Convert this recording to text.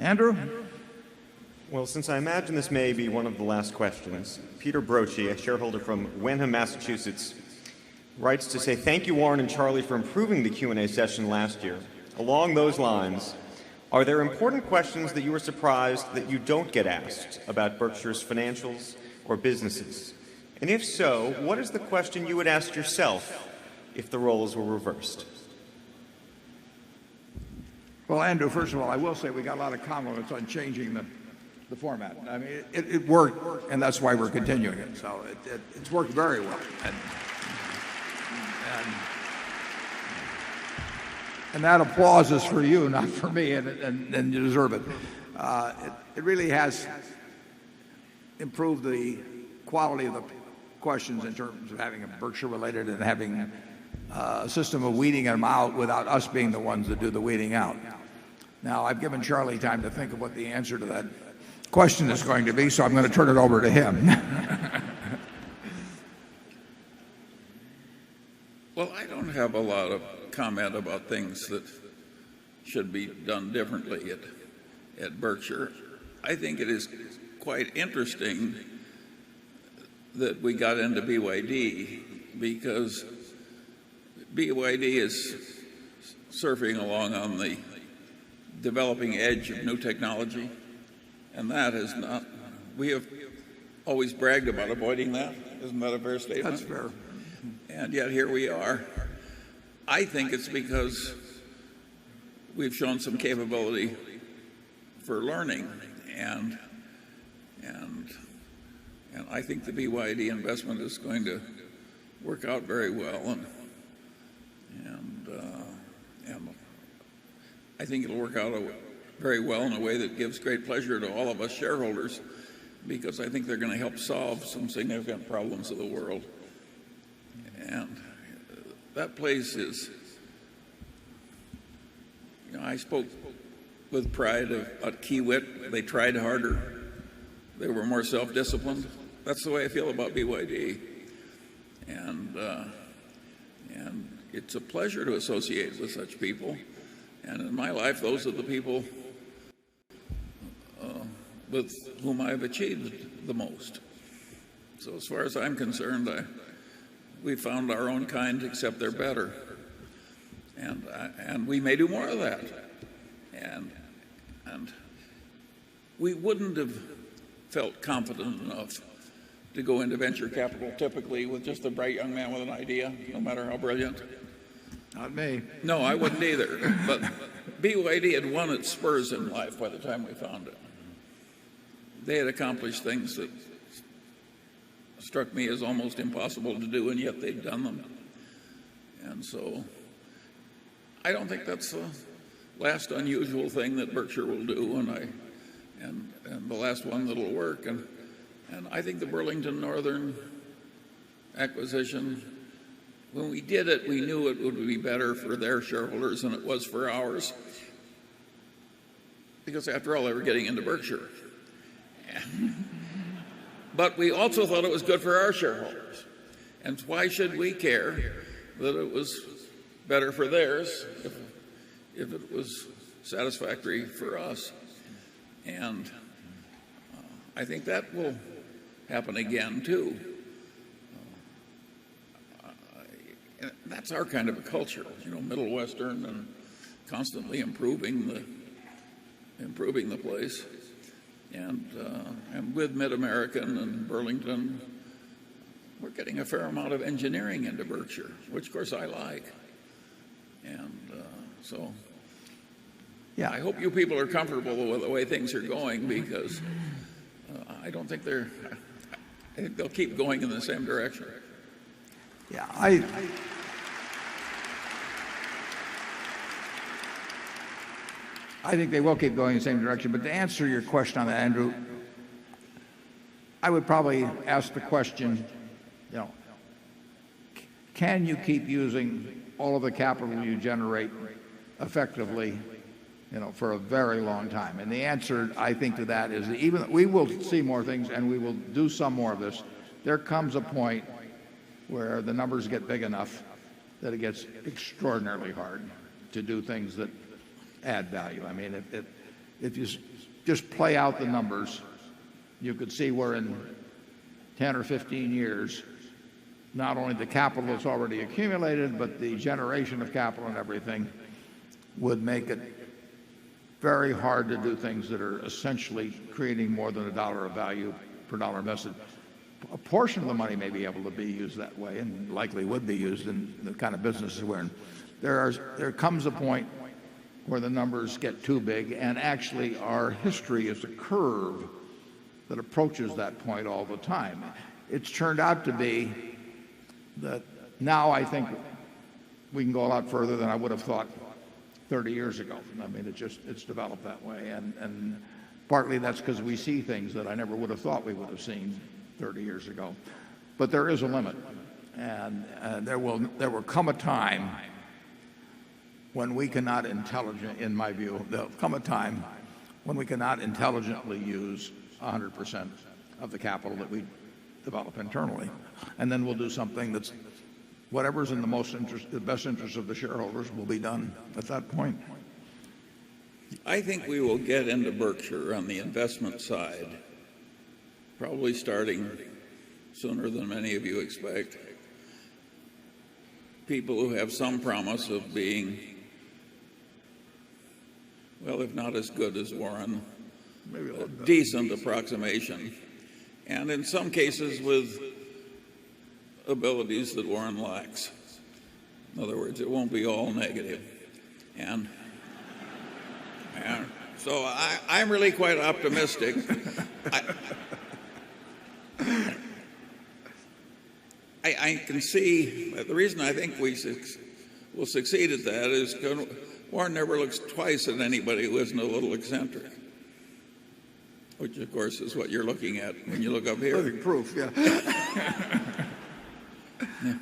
Andrew? Well, since I imagine this may be one of the last questions, Peter Brochi, a shareholder from Wenham, Massachusetts, writes to say, thank you, Warren and Charlie, for improving the Q&A session last year. Along those lines, are there important questions that you were surprised that you don't get asked about Berkshire's financials or businesses? And if so, what is the question you would ask yourself if the roles were reversed? Well, Andrew, first of all, I will say we got a lot of compliments on changing the format. I mean, it worked, and that's why we're continuing it. So it's worked very well. And that applause is for you, not for me, and you deserve it. It really has improved the quality of the questions in terms of having a Berkshire related and having a system of weeding them out without us being the ones that do the weeding out. Now, I've given Charlie time to think of what the answer to that question is going to be, so I'm going to turn it over to him. Well, I don't have a lot of comment about things that should be done differently at Berkshire. I think it is quite interesting that we got into BYD because BYD is surfing along on the developing edge of new technology, and that is not, we have always bragged about avoiding that. Isn't that a fair statement? That's fair. And yet here we are. I think it's because we've shown some capability for learning, and I think the BYD investment is going to work out very well, and I think it'll work out very well in a way that gives great pleasure to all of us shareholders, because I think they're going to help solve some significant problems of the world. And that place is, I spoke with pride about Kiewit. They tried harder. They were more self-disciplined. That's the way I feel about BYD. And it's a pleasure to associate with such people. And in my life, those are the people with whom I've achieved the most. So as far as I'm concerned, we found our own kind, except they're better. And we may do more of that. And we wouldn't have felt confident enough to go into venture capital typically with just a bright young man with an idea, no matter how brilliant. Not me. No, I wouldn't either. But BYD had won its spurs in life by the time we found it. They had accomplished things that struck me as almost impossible to do, and yet they'd done them. And so I don't think that's the last unusual thing that Berkshire will do, and the last one that'll work. And I think the Burlington Northern acquisition, when we did it, we knew it would be better for their shareholders than it was for ours, because after all, they were getting into Berkshire. But we also thought it was good for our shareholders. And why should we care that it was better for theirs if it was satisfactory for us? And I think that will happen again, too. That's our kind of a culture, Middle Western, and constantly improving the place. And with Mid-American and Burlington, we're getting a fair amount of engineering into Berkshire, which, of course, I like. And so yeah, I hope you people are comfortable with the way things are going, because I think they'll keep going in the same direction. Yeah, I think they will keep going in the same direction. But to answer your question on that, Andrew, I would probably ask the question, can you keep using all of the capital you generate effectively, for a very long time? And the answer, I think, to that is that even we will see more things, and we will do some more of this. There comes a point where the numbers get big enough that it gets extraordinarily hard to do things that add value. I mean, if you just play out the numbers, you could see where in 10 or 15 years, not only the capital that's already accumulated, but the generation of capital and everything would make it very hard to do things that are essentially creating more than $1 of value per dollar invested. A portion of the money may be able to be used that way, and likely would be used in the kind of businesses we're in. There comes a point where the numbers get too big, and actually our history is a curve that approaches that point all the time. It's turned out to be that now I think we can go a lot further than I would have thought 30 years ago. I mean, it's developed that way, and partly that's because we see things that I never would have thought we would have seen 30 years ago. But there is a limit, and there will come a time when we cannot in my view, there'll come a time when we cannot intelligently use 100% of the capital that we develop internally. And then we'll do something that's whatever's in the best interest of the shareholders will be done at that point. I think we will get into Berkshire on the investment side, probably starting sooner than many of you expect. People who have some promise of being, well, if not as good as Warren, a decent approximation, and in some cases with abilities that Warren lacks. In other words, it won't be all negative. And so I'm really quite optimistic. I can see the reason I think we will succeed at that is Warren never looks twice at anybody who isn't a little eccentric, which of course is what you're looking at when you look up here. Living proof, yeah. Yeah.